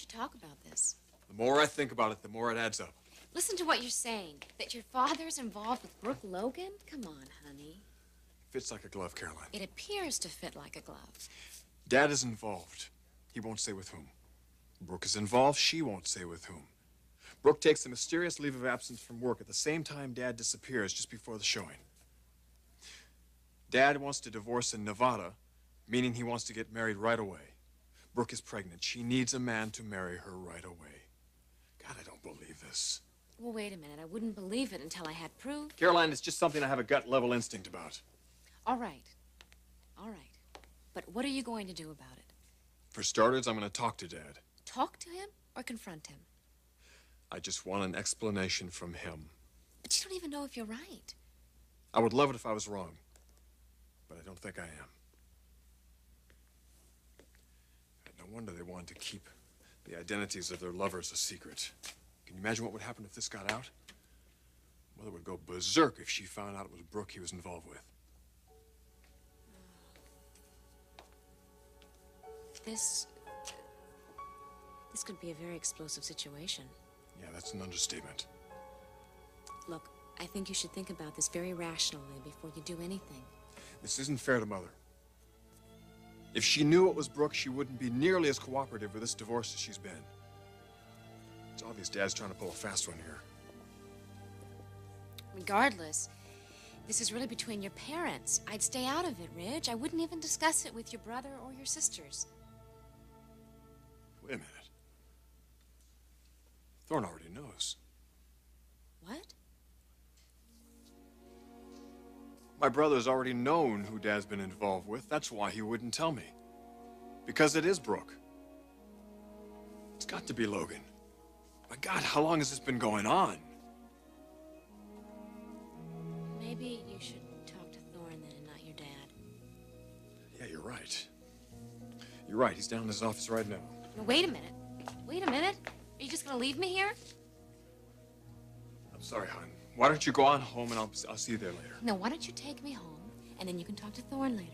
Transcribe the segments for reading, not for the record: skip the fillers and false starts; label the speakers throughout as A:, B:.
A: should talk about this.
B: The more I think about it, the more it adds up.
A: Listen to what you're saying. That your father's involved with Brooke Logan? Come on, honey.
B: Fits like a glove, Caroline.
A: It appears to fit like a glove.
B: Dad is involved. He won't say with whom. Brooke is involved. She won't say with whom. Brooke takes a mysterious leave of absence from work at the same time Dad disappears just before the showing. Dad wants to divorce in Nevada, meaning he wants to get married right away. Brooke is pregnant. She needs a man to marry her right away. God, I don't believe this.
A: Well, wait a minute. I wouldn't believe it until I had proof.
B: Caroline, it's just something I have a gut-level instinct about.
A: All right. All right. But what are you going to do about it?
B: For starters, I'm going to talk to Dad.
A: Talk to him or confront him?
B: I just want an explanation from him.
A: But you don't even know if you're right.
B: I would love it if I was wrong, but I don't think I am. And no wonder they wanted to keep the identities of their lovers a secret. Can you imagine what would happen if this got out? Mother would go berserk if she found out it was Brooke he was involved with.
A: This could be a very explosive situation.
B: Yeah, that's an understatement.
A: Look, I think you should think about this very rationally before you do anything.
B: This isn't fair to Mother. If she knew it was Brooke, she wouldn't be nearly as cooperative with this divorce as she's been. It's obvious Dad's trying to pull a fast one here.
A: Regardless, this is really between your parents. I'd stay out of it, Ridge. I wouldn't even discuss it with your brother or your sisters.
B: Wait a minute. Thorne already knows.
A: What?
B: My brother's already known who Dad's been involved with. That's why he wouldn't tell me. Because it is Brooke. It's got to be Logan. My God, how long has this been going on?
A: Maybe you should talk to Thorne then and not your dad.
B: Yeah, you're right. You're right. He's down in his office right now.
A: Now, wait a minute. Wait a minute. Are you just going to leave me here?
B: I'm sorry, hon. Why don't you go on home and I'll see you there later.
A: No, why don't you take me home and then you can talk to Thorne later.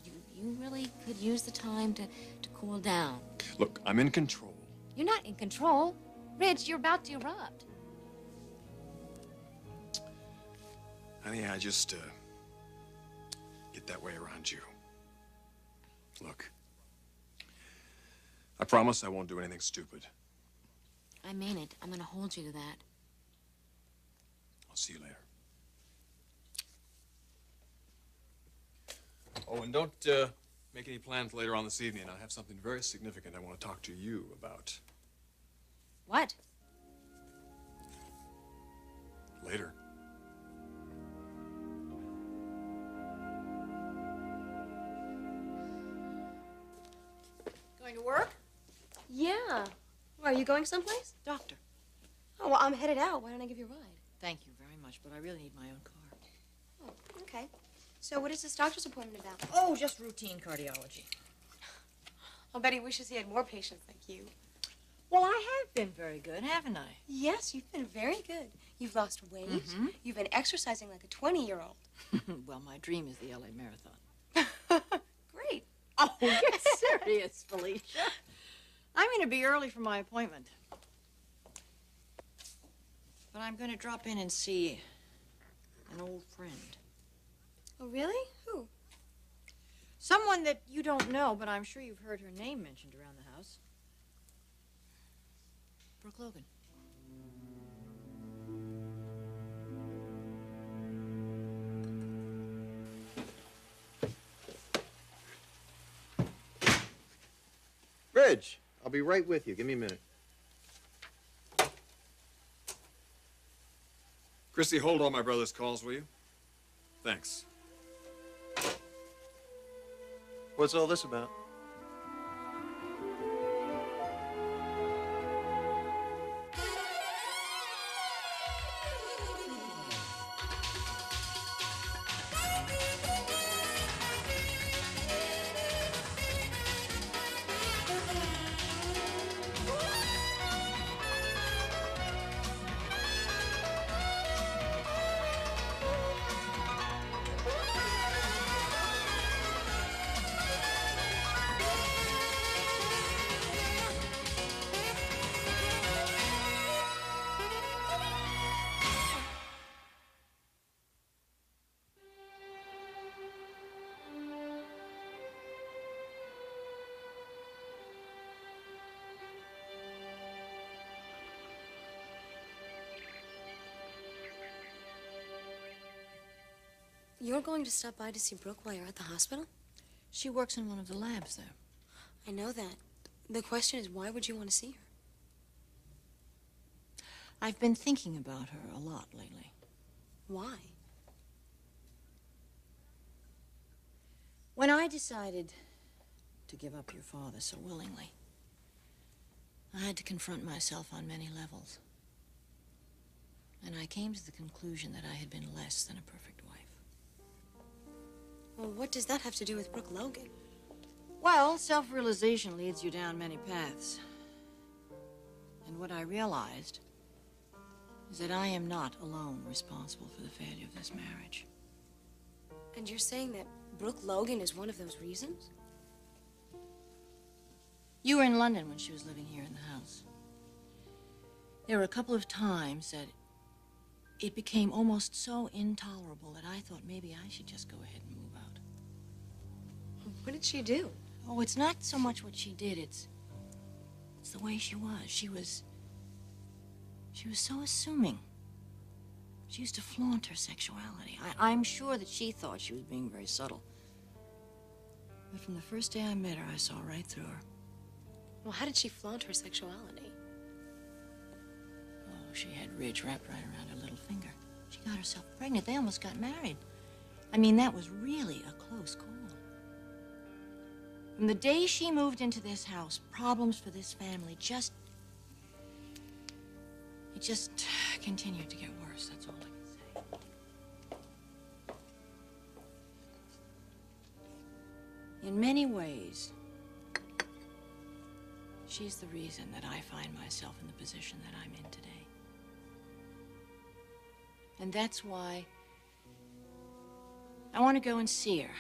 A: You really could use the time to cool down.
B: Look, I'm in control.
A: You're not in control. Ridge, you're about to erupt.
B: Honey, I just, get that way around you. Look, I promise I won't do anything stupid.
A: I mean it. I'm going to hold you to that.
B: I'll see you later. Oh, and don't, make any plans later on this evening. I have something very significant I want to talk to you about.
A: What?
B: Later.
C: Going to work?
D: Yeah. Why, are you going someplace?
C: Doctor.
D: Oh, well, I'm headed out. Why don't I give you a ride?
C: Thank you very much, but I really need my own car.
D: Oh, okay. So what is this doctor's appointment about?
C: Oh, just routine cardiology.
D: I'll bet he wishes he had more patients like you.
C: Well, I have been very good, haven't I?
D: Yes, you've been very good. You've lost weight.
C: Mm-hmm.
D: You've been exercising like a 20-year-old.
C: Well, my dream is the LA Marathon.
D: Great.
C: Oh, get serious, Felicia. I'm going to be early for my appointment. But I'm going to drop in and see an old friend.
D: Oh, really? Who?
C: Someone that you don't know, but I'm sure you've heard her name mentioned around the house. Brooke Logan.
E: Bridge, I'll be right with you. Give me a minute.
B: Chrissy, hold all my brother's calls, will you? Thanks.
E: What's all this about?
D: You're going to stop by to see Brooke while you're at the hospital?
C: She works in one of the labs there.
D: I know that. The question is, why would you want to see her?
C: I've been thinking about her a lot lately.
D: Why?
C: When I decided to give up your father so willingly, I had to confront myself on many levels. And I came to the conclusion that I had been less than a perfect wife.
D: Well, what does that have to do with Brooke Logan?
C: Well, self-realization leads you down many paths. And what I realized is that I am not alone responsible for the failure of this marriage.
D: And you're saying that Brooke Logan is one of those reasons?
C: You were in London when she was living here in the house. There were a couple of times that it became almost so intolerable that I thought maybe I should just go ahead and move out.
D: What did she do?
C: Oh, it's not so much what she did, it's the way she was. She was so assuming. She used to flaunt her sexuality. I'm sure that she thought she was being very subtle. But from the first day I met her, I saw right through her.
D: Well, how did she flaunt her sexuality?
C: Oh, she had ridge wrapped right around her little finger. She got herself pregnant. They almost got married. I mean, that was really a close call. From the day she moved into this house, problems for this family just continued to get worse. That's all I can say. In many ways, she's the reason that I find myself in the position that I'm in today. And that's why I want to go and see her.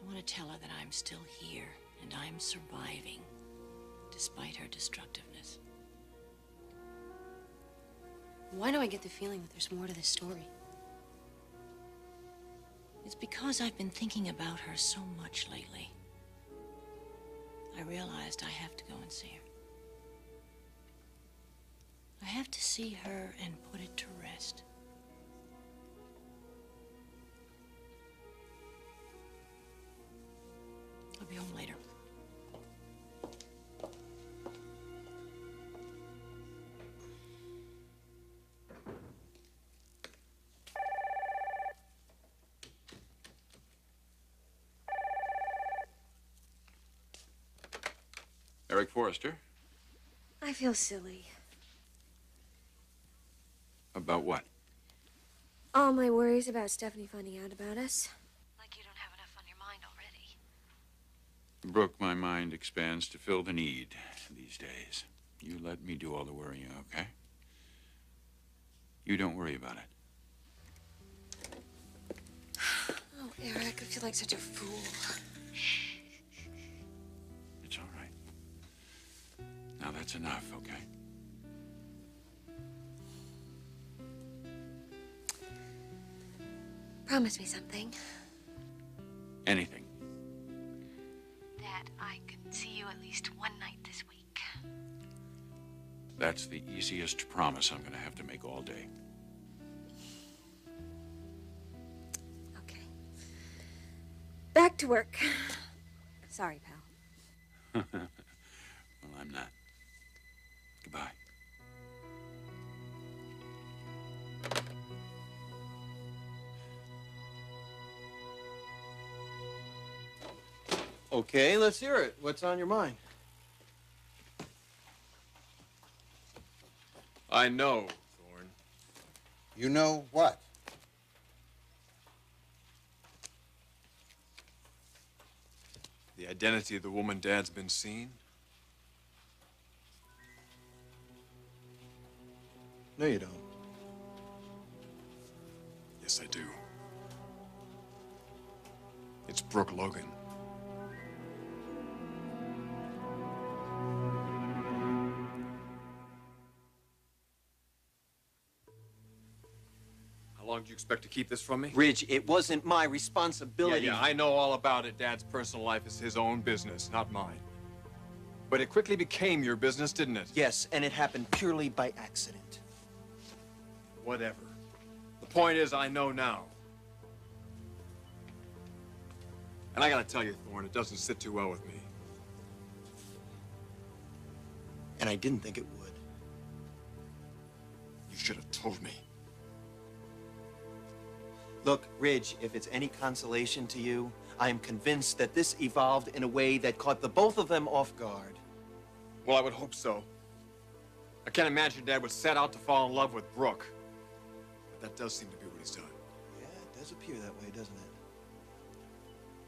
C: I want to tell her that I'm still here and I'm surviving despite her destructiveness.
D: Why do I get the feeling that there's more to this story?
C: It's because I've been thinking about her so much lately. I realized I have to go and see her. I have to see her and put it to rest. I'll be home later.
F: Eric Forrester.
D: I feel silly.
F: About what?
D: All my worries about Stephanie finding out about us. Like you don't have enough on your mind already.
F: Brooke, my mind expands to fill the need these days. You let me do all the worrying, okay? You don't worry about it.
D: Oh, Eric, I feel like such a fool.
F: It's all right. Now that's enough, okay?
D: Promise me something.
F: Anything.
D: That I can see you at least one night this week.
F: That's the easiest promise I'm gonna have to make all day.
D: Okay. Back to work. Sorry, pal.
F: Well, I'm not. Goodbye.
E: Okay, let's hear it. What's on your mind?
B: I know, Thorne.
G: You know what?
B: The identity of the woman Dad's been seeing?
E: No, you don't.
B: Yes, I do. It's Brooke Logan. How long do you expect to keep this from me?
E: Ridge, it wasn't my responsibility.
B: Yeah, I know all about it. Dad's personal life is his own business, not mine. But it quickly became your business, didn't it?
E: Yes, and it happened purely by accident.
B: Whatever. The point is, I know now. And I gotta tell you, Thorne, it doesn't sit too well with me.
E: And I didn't think it would.
B: You should have told me.
E: Look, Ridge, if it's any consolation to you, I am convinced that this evolved in a way that caught the both of them off guard.
B: Well, I would hope so. I can't imagine Dad would set out to fall in love with Brooke. But that does seem to be what he's done.
E: Yeah, it does appear that way, doesn't it?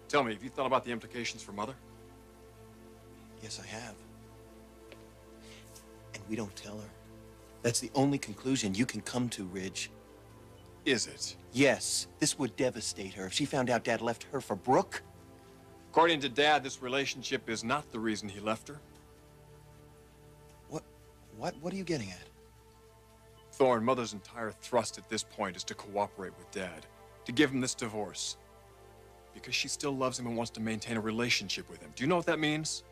B: Tell me, have you thought about the implications for Mother?
E: Yes, I have. And we don't tell her. That's the only conclusion you can come to, Ridge.
B: Is it?
E: Yes, this would devastate her if she found out Dad left her for Brooke.
B: According to Dad, this relationship is not the reason he left her.
E: What are you getting at?
B: Thorne, Mother's entire thrust at this point is to cooperate with Dad, to give him this divorce. Because she still loves him and wants to maintain a relationship with him. Do you know what that means?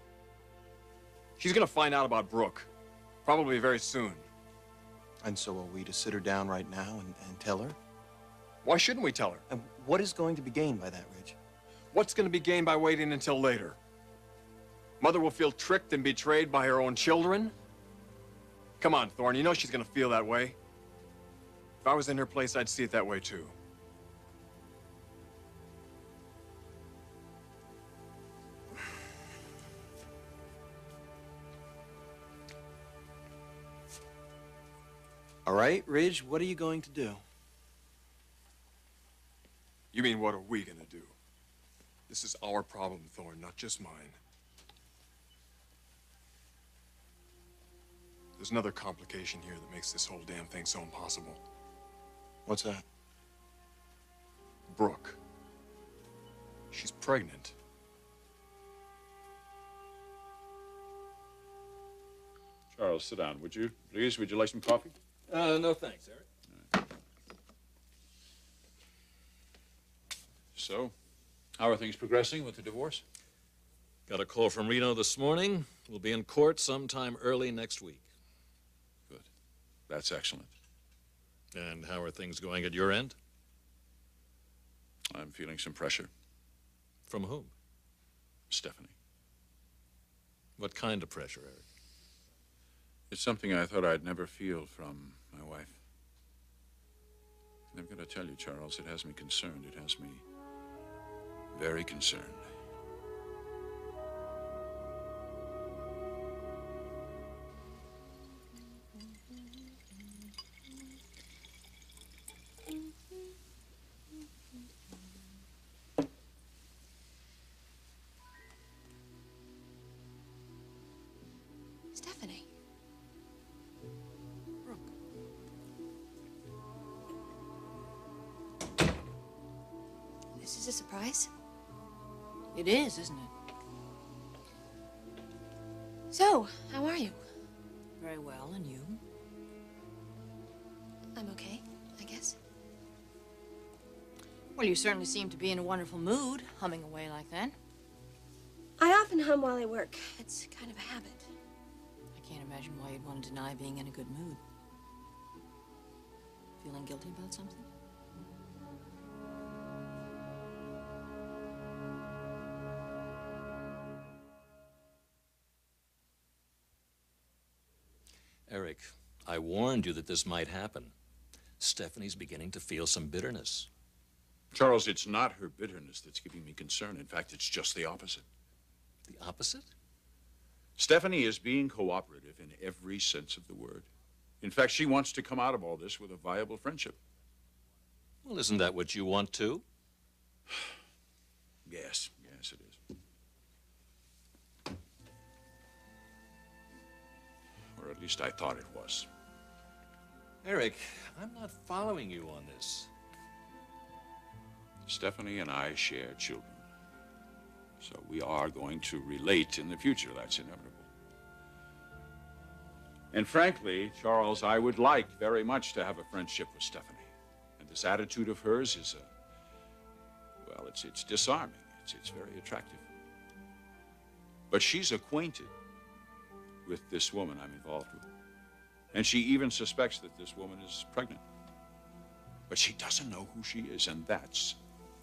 B: She's gonna find out about Brooke, probably very soon.
E: And so are we to sit her down right now and tell her?
B: Why shouldn't we tell her?
E: And what is going to be gained by that, Ridge?
B: What's gonna be gained by waiting until later? Mother will feel tricked and betrayed by her own children? Come on, Thorne, you know she's gonna feel that way. If I was in her place, I'd see it that way too.
E: All right, Ridge, what are you going to do?
B: You mean, what are we gonna do? This is our problem, Thorne, not just mine. There's another complication here that makes this whole damn thing so impossible.
E: What's that?
B: Brooke. She's pregnant.
F: Charles, sit down, would you? Please, would you like some coffee?
H: No thanks, Eric.
F: So, how are things progressing with the divorce?
H: Got a call from Reno this morning. We'll be in court sometime early next week.
F: Good. That's excellent.
H: And how are things going at your end?
F: I'm feeling some pressure.
H: From whom?
F: Stephanie.
H: What kind of pressure, Eric?
F: It's something I thought I'd never feel from my wife. And I'm going to tell you, Charles, it has me concerned. It has me very concerned.
A: Stephanie.
C: Brooke.
A: This is a surprise.
C: It is, isn't it?
A: So, how are you?
C: Very well, and you?
A: I'm okay, I guess.
C: Well, you certainly seem to be in a wonderful mood, humming away like that.
D: I often hum while I work.
A: It's kind of a habit.
C: I can't imagine why you'd want to deny being in a good mood. Feeling guilty about something?
H: Eric, I warned you that this might happen. Stephanie's beginning to feel some bitterness.
F: Charles, it's not her bitterness that's giving me concern. In fact, it's just the opposite.
H: The opposite?
F: Stephanie is being cooperative in every sense of the word. In fact, she wants to come out of all this with a viable friendship.
H: Well, isn't that what you want too?
F: Yes, yes, it is. Or at least I thought it was.
H: Eric, I'm not following you on this.
F: Stephanie and I share children. So we are going to relate in the future. That's inevitable. And frankly, Charles, I would like very much to have a friendship with Stephanie. And this attitude of hers is, well, it's disarming. It's very attractive. But she's acquainted with this woman I'm involved with. And she even suspects that this woman is pregnant. But she doesn't know who she is, and that's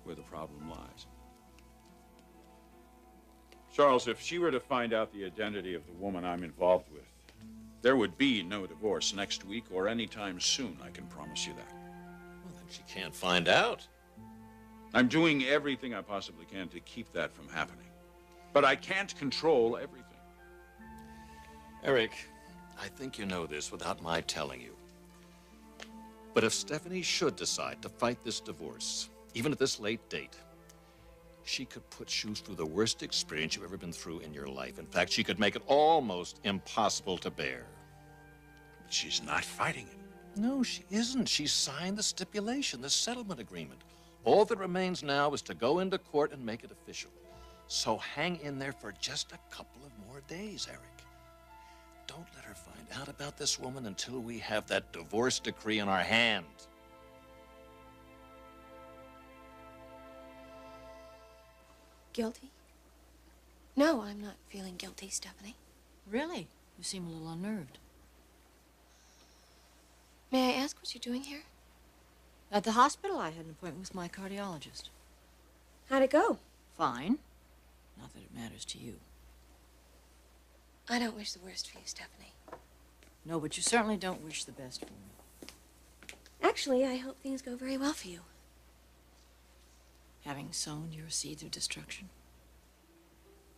F: where the problem lies. Charles, if she were to find out the identity of the woman I'm involved with, there would be no divorce next week or anytime soon, I can promise you that.
H: Well, then she can't find out.
F: I'm doing everything I possibly can to keep that from happening. But I can't control everything.
H: Eric, I think you know this without my telling you. But if Stephanie should decide to fight this divorce, even at this late date, she could put you through the worst experience you've ever been through in your life. In fact, she could make it almost impossible to bear.
F: But she's not fighting it.
H: No, she isn't. She signed the stipulation, the settlement agreement. All that remains now is to go into court and make it official. So hang in there for just a couple of more days, Eric. Don't let her find out about this woman until we have that divorce decree in our hand.
D: Guilty? No, I'm not feeling guilty, Stephanie.
C: Really? You seem a little unnerved.
D: May I ask what you're doing here?
C: At the hospital, I had an appointment with my cardiologist.
D: How'd it go?
C: Fine. Not that it matters to you.
D: I don't wish the worst for you, Stephanie.
C: No, but you certainly don't wish the best for me.
D: Actually, I hope things go very well for you.
C: Having sown your seeds of destruction.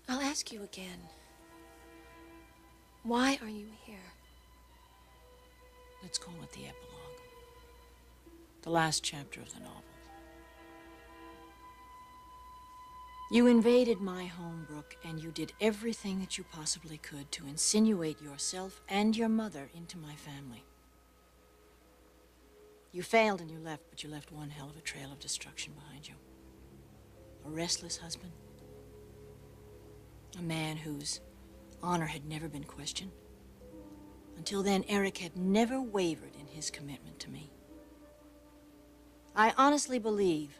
D: I'll ask you again. Why are you here?
C: Let's call it the epilogue. The last chapter of the novel. You invaded my home, Brooke, and you did everything that you possibly could to insinuate yourself and your mother into my family. You failed and you left, but you left one hell of a trail of destruction behind you. A restless husband. A man whose honor had never been questioned. Until then, Eric had never wavered in his commitment to me. I honestly believe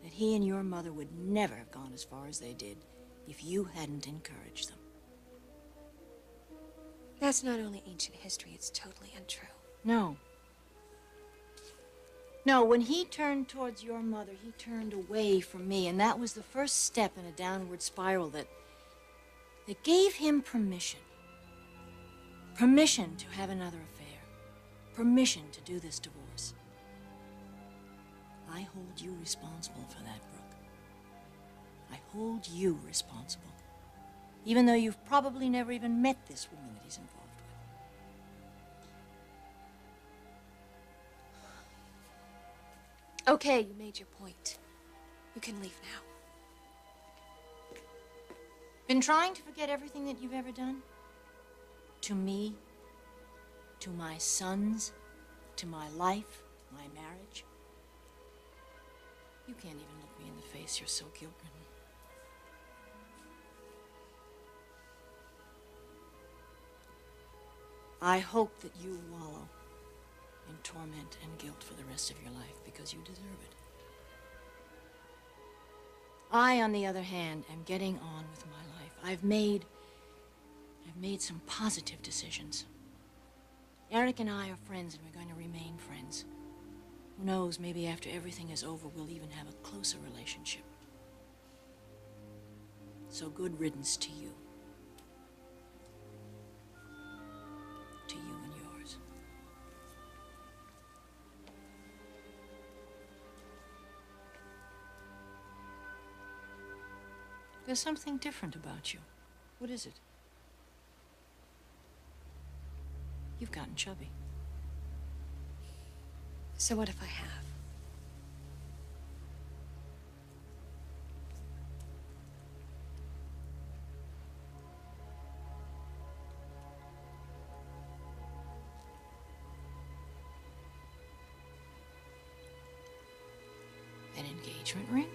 C: that he and your mother would never have gone as far as they did if you hadn't encouraged them.
D: That's not only ancient history, it's totally untrue.
C: No. No, when he turned towards your mother, he turned away from me, and that was the first step in a downward spiral that gave him permission. Permission to have another affair. Permission to do this divorce. I hold you responsible for that, Brooke. I hold you responsible. Even though you've probably never even met this woman that he's involved with.
D: Okay, you made your point. You can leave now.
C: Been trying to forget everything that you've ever done? To me, to my sons, to my life, my marriage. You can't even look me in the face. You're so guilt-ridden. I hope that you wallow in torment and guilt for the rest of your life because you deserve it. I, on the other hand, am getting on with my life. I've made some positive decisions. Eric and I are friends, and we're going to remain friends. Who knows, maybe after everything is over, we'll even have a closer relationship. So good riddance to you. To you and yours. There's something different about you. What is it? You've gotten chubby.
D: So what if I have?
C: An engagement ring?